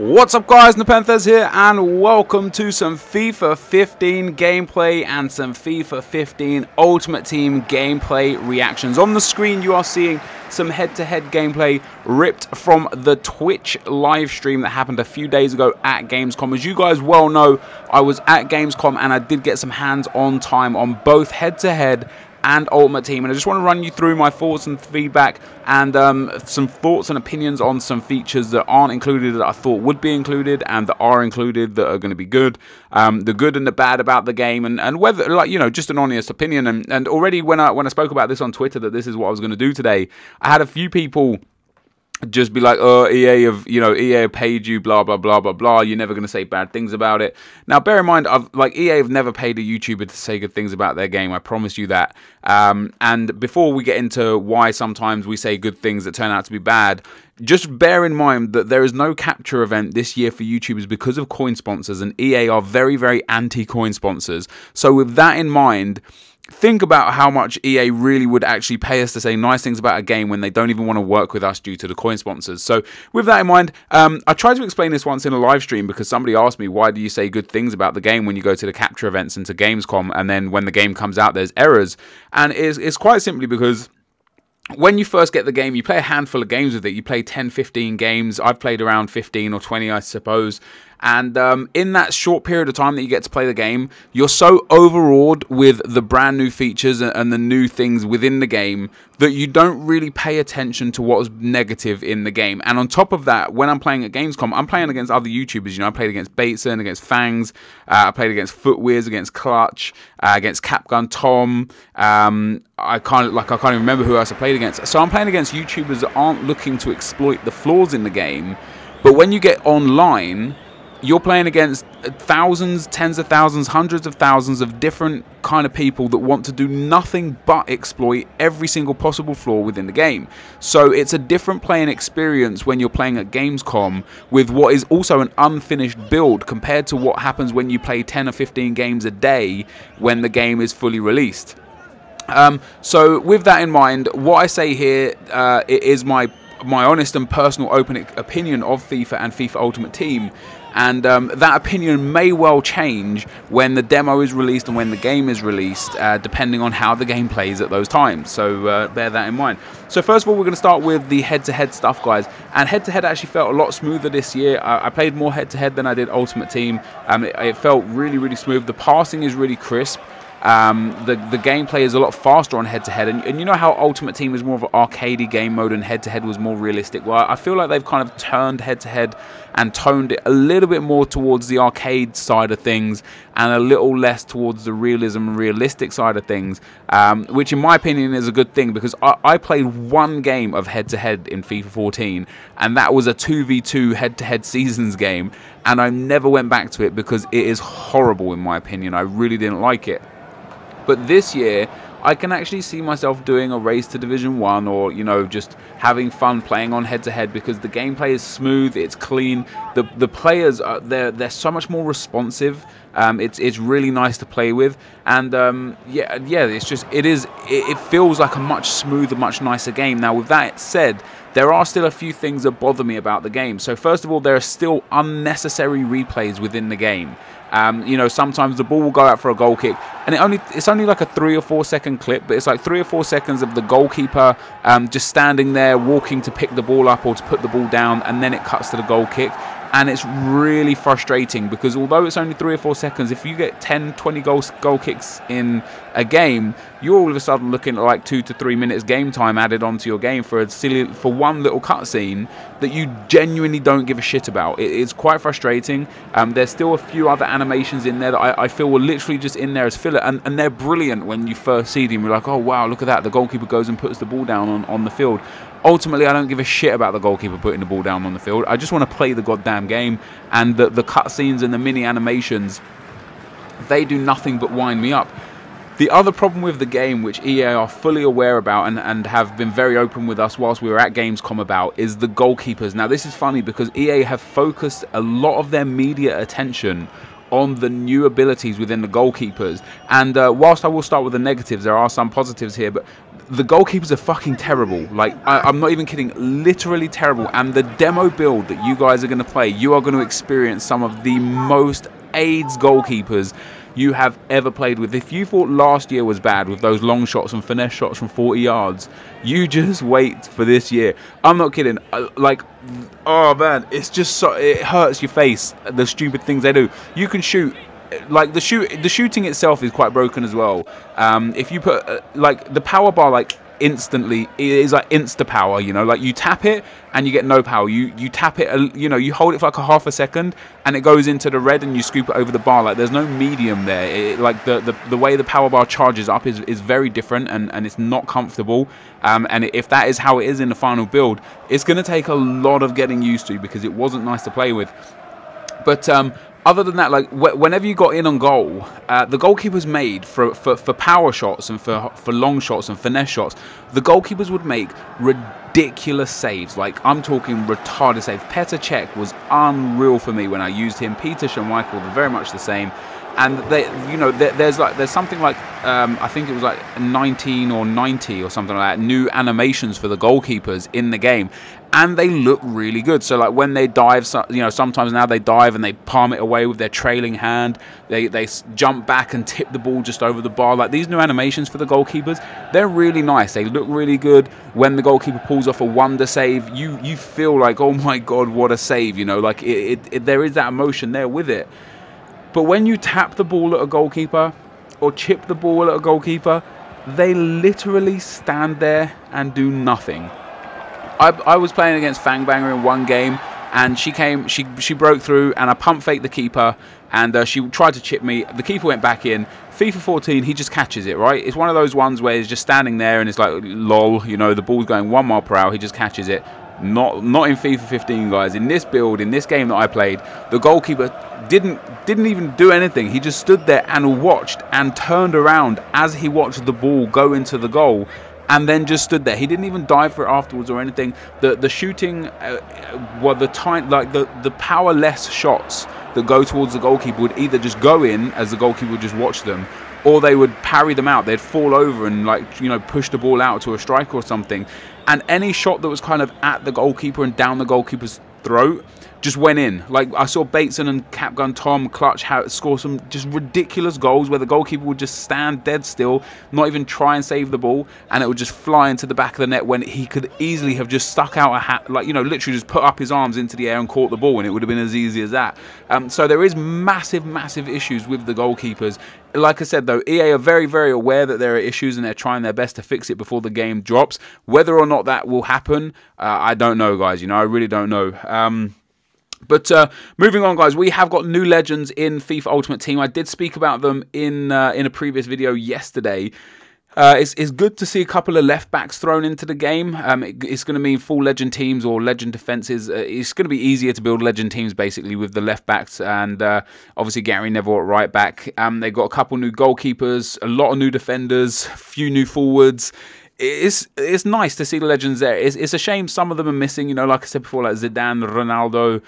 What's up guys, NepentheZ here and welcome to some FIFA 15 gameplay and some FIFA 15 Ultimate Team gameplay reactions. On the screen you are seeing some head-to-head gameplay ripped from the Twitch live stream that happened a few days ago at Gamescom. As you guys well know, I was at Gamescom and I did get some hands-on time on both head-to-head and Ultimate Team, and I just want to run you through my thoughts and feedback and some thoughts and opinions on some features that aren't included that I thought would be included and that are included that are going to be good, the good and the bad about the game, and whether, like, you know, just an honest opinion. And already when I spoke about this on Twitter that this is what I was going to do today, I had a few people just be like, oh, EA have paid you, blah blah blah blah blah, you're never going to say bad things about it. Now bear in mind, EA have never paid a YouTuber to say good things about their game, I promise you that. And before we get into why sometimes we say good things that turn out to be bad, just bear in mind that there is no capture event this year for YouTubers because of coin sponsors, and EA are very, very anti-coin sponsors. So with that in mind, think about how much EA really would actually pay us to say nice things about a game when they don't even want to work with us due to the coin sponsors. So with that in mind, I tried to explain this once in a live stream because somebody asked me, why do you say good things about the game when you go to the capture events and to Gamescom, and then when the game comes out there's errors? And it's quite simply because when you first get the game, you play a handful of games with it. You play 10, 15 games. I've played around 15 or 20, I suppose. And in that short period of time that you get to play the game, you're so overawed with the brand new features and the new things within the game that you don't really pay attention to what's negative in the game. And on top of that, when I'm playing at Gamescom, I'm playing against other YouTubers. You know, I played against Bateson, against Fangs, I played against Footwears, against Clutch, against Capgun Tom. I can't even remember who else I played against. So I'm playing against YouTubers that aren't looking to exploit the flaws in the game. But when you get online, you're playing against thousands, tens of thousands, hundreds of thousands of different kind of people that want to do nothing but exploit every single possible flaw within the game. So it's a different playing experience when you're playing at Gamescom with what is also an unfinished build compared to what happens when you play 10 or 15 games a day when the game is fully released. So with that in mind, what I say here it is my honest and personal open opinion of FIFA and FIFA Ultimate Team. And that opinion may well change when the demo is released and when the game is released, depending on how the game plays at those times. So bear that in mind. So first of all, we're going to start with the head-to-head stuff, guys. And head-to-head actually felt a lot smoother this year. I played more head-to-head than I did Ultimate Team. It felt really, really smooth. The passing is really crisp. The gameplay is a lot faster on head-to-head, and you know how Ultimate Team is more of an arcadey game mode and head-to-head was more realistic? Well, I feel like they've kind of turned head-to-head and toned it a little bit more towards the arcade side of things and a little less towards the realism and realistic side of things, which in my opinion is a good thing, because I played one game of head-to-head in FIFA 14, and that was a 2v2 head-to-head seasons game, and I never went back to it because it is horrible in my opinion. I really didn't like it. But this year, I can actually see myself doing a race to Division 1, or, you know, just having fun playing on head-to-head, because the gameplay is smooth, it's clean, the players are they're so much more responsive. It's really nice to play with, and yeah, it's just it feels like a much smoother, much nicer game. Now with that said, there are still a few things that bother me about the game. So first of all, there are still unnecessary replays within the game. You know, sometimes the ball will go out for a goal kick, and it's only like a 3 or 4 second clip, but it's like 3 or 4 seconds of the goalkeeper just standing there, walking to pick the ball up or to put the ball down, and then it cuts to the goal kick. And it's really frustrating because although it's only 3 or 4 seconds, if you get 10, 20 goal kicks in a game, you're all of a sudden looking at like 2 to 3 minutes game time added onto your game for one little cutscene that you genuinely don't give a shit about. It's quite frustrating. There's still a few other animations in there that I feel were literally just in there as filler, and they're brilliant when you first see them. You're like, oh wow, look at that, the goalkeeper goes and puts the ball down on the field. Ultimately, I don't give a shit about the goalkeeper putting the ball down on the field. I just want to play the goddamn game, and the cutscenes and the mini animations, they do nothing but wind me up. The other problem with the game, which EA are fully aware about and have been very open with us whilst we were at Gamescom about, is the goalkeepers. Now this is funny because EA have focused a lot of their media attention on the new abilities within the goalkeepers, and whilst I will start with the negatives, there are some positives here, but the goalkeepers are fucking terrible. Like, I'm not even kidding, literally terrible. And the demo build that you guys are going to play, you are going to experience some of the most AIDS goalkeepers you have ever played with. If you thought last year was bad with those long shots and finesse shots from 40 yards, you just wait for this year. I'm not kidding. Like, oh man, it's just so, it hurts your face, the stupid things they do. You can shoot. Like, the shooting itself is quite broken as well. If you put like the power bar, like, instantly, it is like insta power, you know, like you tap it and you get no power. You tap it, you know, you hold it for like a half a second and it goes into the red and you scoop it over the bar. Like, there's no medium there. Like the way the power bar charges up is very different, and it's not comfortable. And if that is how it is in the final build, it's going to take a lot of getting used to, because it wasn't nice to play with. But other than that, like, whenever you got in on goal, the goalkeepers made for power shots and for long shots and finesse shots, the goalkeepers would make ridiculous saves. Like, I'm talking retarded saves. Petr Cech was unreal for me when I used him. Peter Schmeichel were very much the same. And they, you know, there's something like I think it was like 19 or 90 or something like that, new animations for the goalkeepers in the game, and they look really good. So like when they dive, you know, sometimes now they dive and they palm it away with their trailing hand. They jump back and tip the ball just over the bar. Like, these new animations for the goalkeepers, they're really nice. They look really good. When the goalkeeper pulls off a wonder save, you feel like, oh my god, what a save, you know, like there is that emotion there with it. But when you tap the ball at a goalkeeper or chip the ball at a goalkeeper, they literally stand there and do nothing. I was playing against Fangbanger in one game, and she broke through, and I pump faked the keeper, and she tried to chip me. The keeper went back in. FIFA 14, he just catches it, right? It's one of those ones where he's just standing there and it's like, lol, you know, the ball's going 1 mile per hour, he just catches it. Not in FIFA 15, guys. In this build, in this game that I played, the goalkeeper didn't even do anything. He just stood there and watched and turned around as he watched the ball go into the goal, and then just stood there. He didn't even dive for it afterwards or anything. The shooting, well, the powerless shots that go towards the goalkeeper would either just go in as the goalkeeper would just watch them, or they would parry them out. They'd fall over and, like, you know, push the ball out to a striker or something. And any shot that was kind of at the goalkeeper and down the goalkeeper's throat just went in. Like, I saw Bateson and Capgun Tom Clutch score some just ridiculous goals where the goalkeeper would just stand dead still, not even try and save the ball, and it would just fly into the back of the net when he could easily have just stuck out a hat, like, you know, literally just put up his arms into the air and caught the ball, and it would have been as easy as that. So there is massive issues with the goalkeepers. Like I said, though, EA are very, very aware that there are issues, and they're trying their best to fix it before the game drops. Whether or not that will happen, I don't know, guys. You know, I really don't know. But moving on, guys, we have got new legends in FIFA Ultimate Team. I did speak about them in a previous video yesterday. It's good to see a couple of left backs thrown into the game. It's going to mean full legend teams or legend defenses. It's going to be easier to build legend teams basically with the left backs, and obviously Gary Neville at right back. They've got a couple new goalkeepers, a lot of new defenders, a few new forwards. It's nice to see the legends there. It's a shame some of them are missing, you know, like I said before, like Zidane, Ronaldo,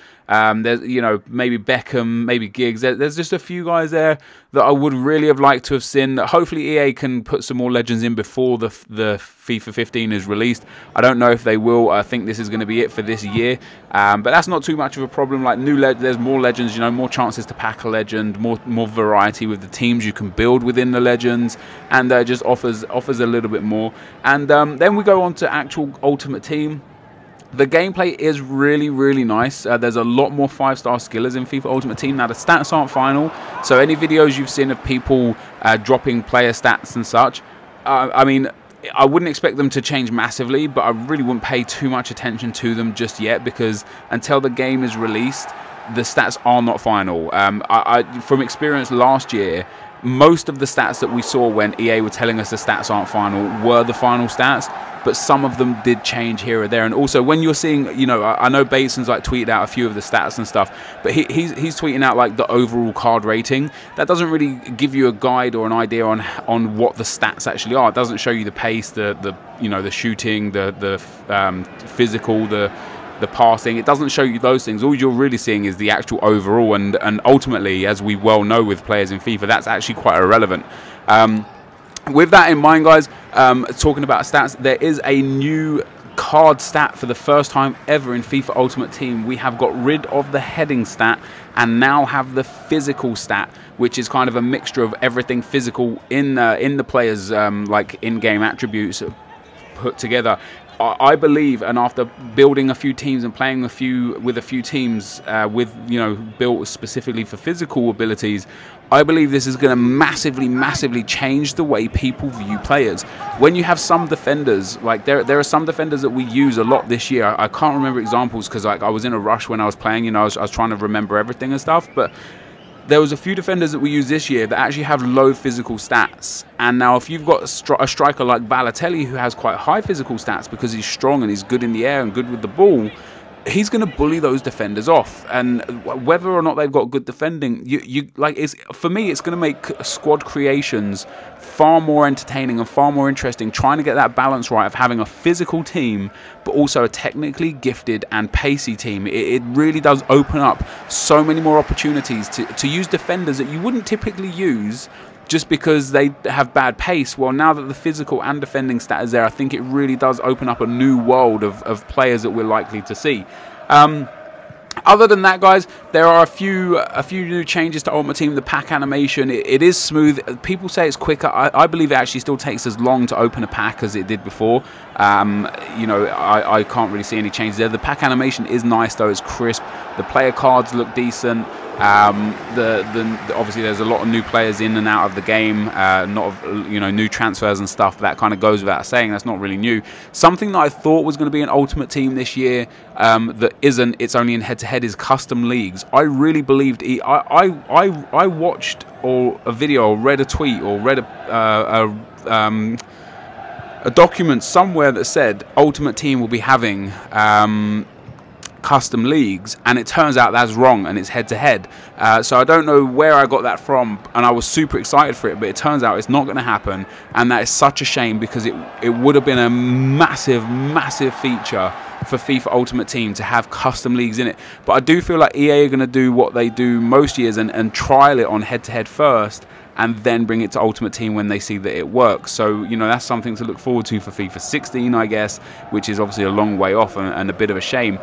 there's, you know, maybe Beckham, maybe Giggs. There's just a few guys there that I would really have liked to have seen. Hopefully EA can put some more legends in before the FIFA 15 is released. I don't know if they will. I think this is going to be it for this year, but that's not too much of a problem. Like, there's more legends, you know, more chances to pack a legend, more variety with the teams you can build within the legends, and just offers a little bit more. And then we go on to actual Ultimate Team. The gameplay is really, really nice. There's a lot more 5-star skillers in FIFA Ultimate Team. Now, the stats aren't final, so any videos you've seen of people dropping player stats and such, I mean, I wouldn't expect them to change massively, but I really wouldn't pay too much attention to them just yet, because until the game is released, the stats are not final. From experience last year, most of the stats that we saw when EA were telling us the stats aren't final were the final stats, but some of them did change here or there. And also, when you're seeing, you know, I know Bateson's like tweeted out a few of the stats and stuff, but he's tweeting out like the overall card rating. That doesn't really give you a guide or an idea on what the stats actually are. It doesn't show you the pace, the you know, the shooting, the physical, the passing. It doesn't show you those things. All you're really seeing is the actual overall, and ultimately, as we well know with players in FIFA, that's actually quite irrelevant. With that in mind, guys, talking about stats, there is a new card stat for the first time ever in FIFA Ultimate Team. We have got rid of the heading stat and now have the physical stat, which is kind of a mixture of everything physical in the players' like in-game attributes put together. I believe, and after building a few teams and playing with a few teams built specifically for physical abilities, I believe this is going to massively change the way people view players. When you have some defenders, like there are some defenders that we use a lot this year. I can't remember examples because like I was in a rush when I was playing. I was trying to remember everything and stuff, but there was a few defenders that we use this year that actually have low physical stats. And now if you've got a striker like Balotelli who has quite high physical stats because he's strong and he's good in the air and good with the ball, he's going to bully those defenders off. And whether or not they've got good defending, for me, it's going to make squad creations far more entertaining and far more interesting, trying to get that balance right of having a physical team but also a technically gifted and pacey team. It really does open up so many more opportunities to use defenders that you wouldn't typically use just because they have bad pace. Well, now that the physical and defending stat is there, I think it really does open up a new world of players that we're likely to see. Other than that, guys, there are a few new changes to Ultimate Team. The pack animation, it is smooth. People say it's quicker. I believe it actually still takes as long to open a pack as it did before. I can't really see any changes there. The pack animation is nice though. It's crisp. The player cards look decent. Obviously there's a lot of new players in and out of the game, new transfers and stuff. That kind of goes without saying. That's not really new. Something that I thought was going to be an Ultimate Team this year that isn't, it's only in head-to-head, is custom leagues. I really believed I watched a video or read a tweet or read a document somewhere that said Ultimate Team will be having custom leagues, and it turns out that's wrong and it's head-to-head. So I don't know where I got that from, and I was super excited for it, but it turns out it's not going to happen, and that is such a shame because it would have been a massive feature for FIFA Ultimate Team to have custom leagues in it. But I do feel like EA are going to do what they do most years and trial it on head-to-head first, and then bring it to Ultimate Team when they see that it works. So, that's something to look forward to for FIFA 16, I guess, which is obviously a long way off and a bit of a shame.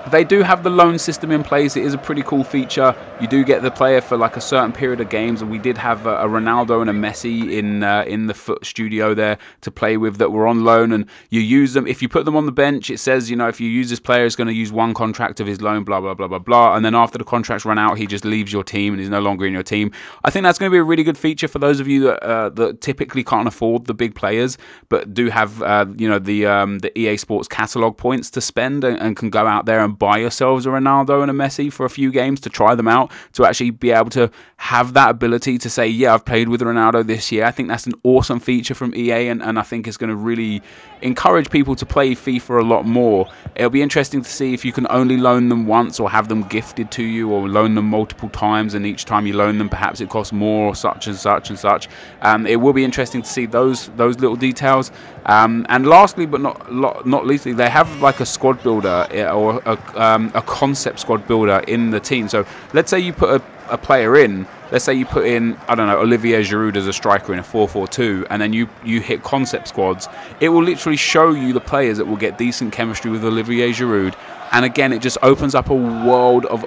They do have the loan system in place. It is a pretty cool feature. You do get the player for like a certain period of games, and we did have a Ronaldo and a Messi in the Foot studio there to play with that were on loan, and you use them. If you put them on the bench, it says, if you use this player, it's going to use one contract of his loan, blah, blah, blah, blah, blah, and then after the contract's run out, he just leaves your team and he's no longer in your team. I think that's going to be a really good feature for those of you that typically can't afford the big players, but do have, the EA Sports catalog points to spend and can go out there and buy yourselves a Ronaldo and a Messi for a few games to try them out, to actually be able to have that ability to say, yeah, I've played with Ronaldo this year. I think that's an awesome feature from EA, and I think it's going to really encourage people to play FIFA a lot more. It'll be interesting to see if you can only loan them once or have them gifted to you, or loan them multiple times, and each time you loan them perhaps it costs more, or such and such and such. It will be interesting to see those little details. And lastly but not leastly, they have like a squad builder or a concept squad builder in the team. So let's say you put a player in, let's say you put in, I don't know, Olivier Giroud as a striker in a 4-4-2, and then you hit concept squads. It will literally show you the players that will get decent chemistry with Olivier Giroud, and again, it just opens up a world of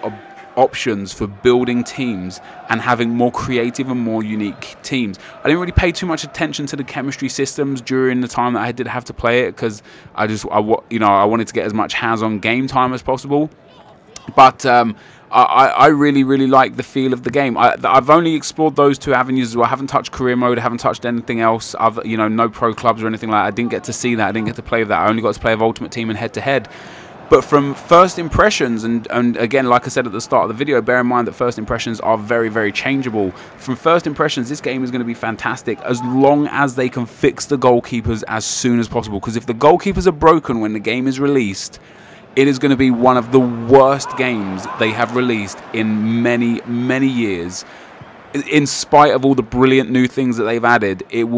options for building teams and having more creative and more unique teams. I didn't really pay too much attention to the chemistry systems during the time that I did have to play it, because I wanted to get as much hands-on game time as possible. But I really like the feel of the game. I've only explored those two avenues as well. I haven't touched career mode. I haven't touched anything else. No pro clubs or anything like that. I didn't get to see that. I didn't get to play with that. I only got to play with Ultimate Team and head-to-head. But from first impressions, and again, like I said at the start of the video, bear in mind that first impressions are very changeable. From first impressions, this game is going to be fantastic as long as they can fix the goalkeepers as soon as possible. Because if the goalkeepers are broken when the game is released, it is going to be one of the worst games they have released in many years. In spite of all the brilliant new things that they've added, it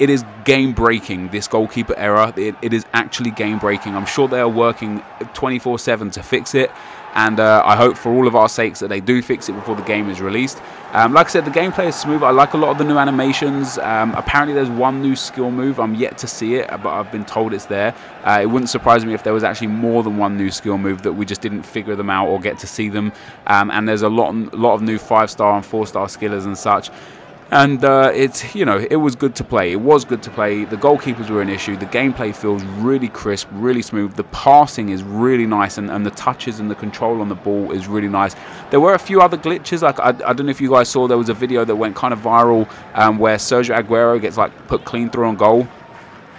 is game breaking. This goalkeeper error, it is actually game breaking. I'm sure they are working 24/7 to fix it, and I hope for all of our sakes that they do fix it before the game is released. Like I said, the gameplay is smooth. I like a lot of the new animations. Apparently there's one new skill move. I'm yet to see it, but I've been told it's there. It wouldn't surprise me if there was actually more than one new skill move that we just didn't figure them out or get to see them. And there's a lot of new 5-star and 4-star skillers and such. And it's, you know, it was good to play. It was good to play. The goalkeepers were an issue. The gameplay feels really crisp, really smooth. The passing is really nice, and the touches and the control on the ball is really nice. There were a few other glitches. Like I don't know if you guys saw, there was a video that went kind of viral where Sergio Aguero gets like put clean through on goal.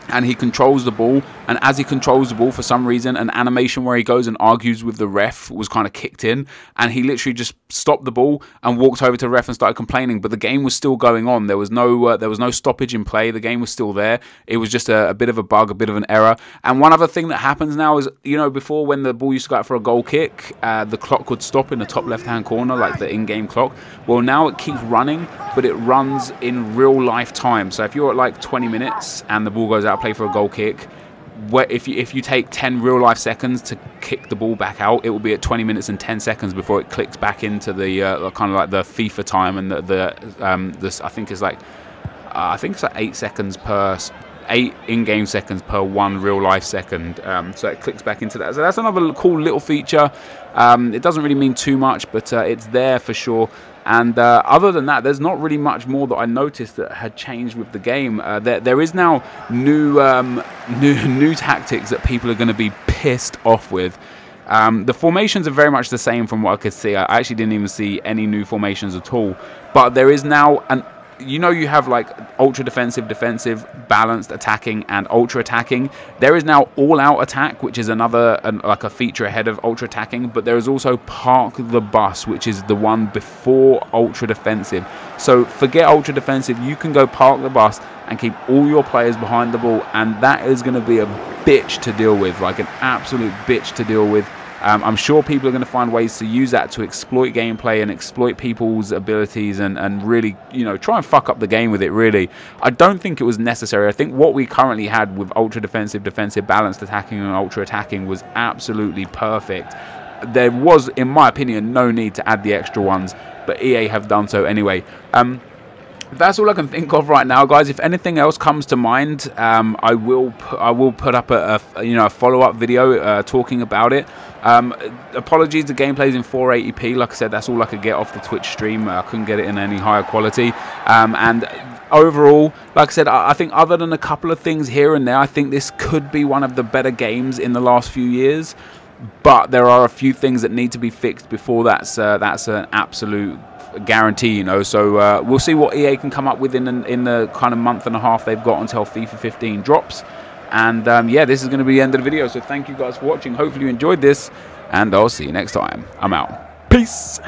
And he controls the ball, and as he controls the ball, for some reason, an animation where he goes and argues with the ref was kind of kicked in, and he literally just stopped the ball and walked over to the ref and started complaining. But the game was still going on. There was no stoppage in play. The game was still there. It was just a bit of a bug, a bit of an error. And one other thing that happens now is, you know, before when the ball used to go out for a goal kick, the clock would stop in the top left-hand corner, like the in-game clock. Well, now it keeps running, but it runs in real life time. So if you're at like 20 minutes and the ball goes out, play for a goal kick, where if you take 10 real life seconds to kick the ball back out, it will be at 20 minutes and 10 seconds before it clicks back into the kind of like the FIFA time, and this I think it's like 8 seconds per 8 in-game seconds per 1 real life second, so it clicks back into that. So that's another cool little feature. It doesn't really mean too much, but it's there for sure. And other than that, there's not really much more that I noticed that had changed with the game. There is now new tactics that people are going to be pissed off with. The formations are very much the same from what I could see. I actually didn't even see any new formations at all. But there is now you know, you have like ultra defensive, balanced attacking, and ultra attacking. There is now all out attack, which is another like a feature ahead of ultra attacking. But there is also park the bus, which is the one before ultra defensive. So forget ultra defensive. You can go park the bus and keep all your players behind the ball, and that is going to be a bitch to deal with, like an absolute bitch to deal with. I'm sure people are going to find ways to use that to exploit gameplay and exploit people's abilities and really, you know, try and fuck up the game with it, really. I don't think it was necessary. I think what we currently had with ultra defensive, balanced attacking, and ultra attacking was absolutely perfect. There was, in my opinion, no need to add the extra ones, but EA have done so anyway. That's all I can think of right now, guys. If anything else comes to mind, I will put up a follow-up video talking about it. Apologies, the gameplay's in 480p. Like I said, that's all I could get off the Twitch stream. I couldn't get it in any higher quality. And overall, like I said, I think other than a couple of things here and there, I think this could be one of the better games in the last few years. But there are a few things that need to be fixed before that's an absolute guarantee, you know. So we'll see what EA can come up with in the kind of month and a half they've got until FIFA 15 drops. And yeah, this is going to be the end of the video. So thank you guys for watching. Hopefully you enjoyed this, and I'll see you next time. I'm out. Peace.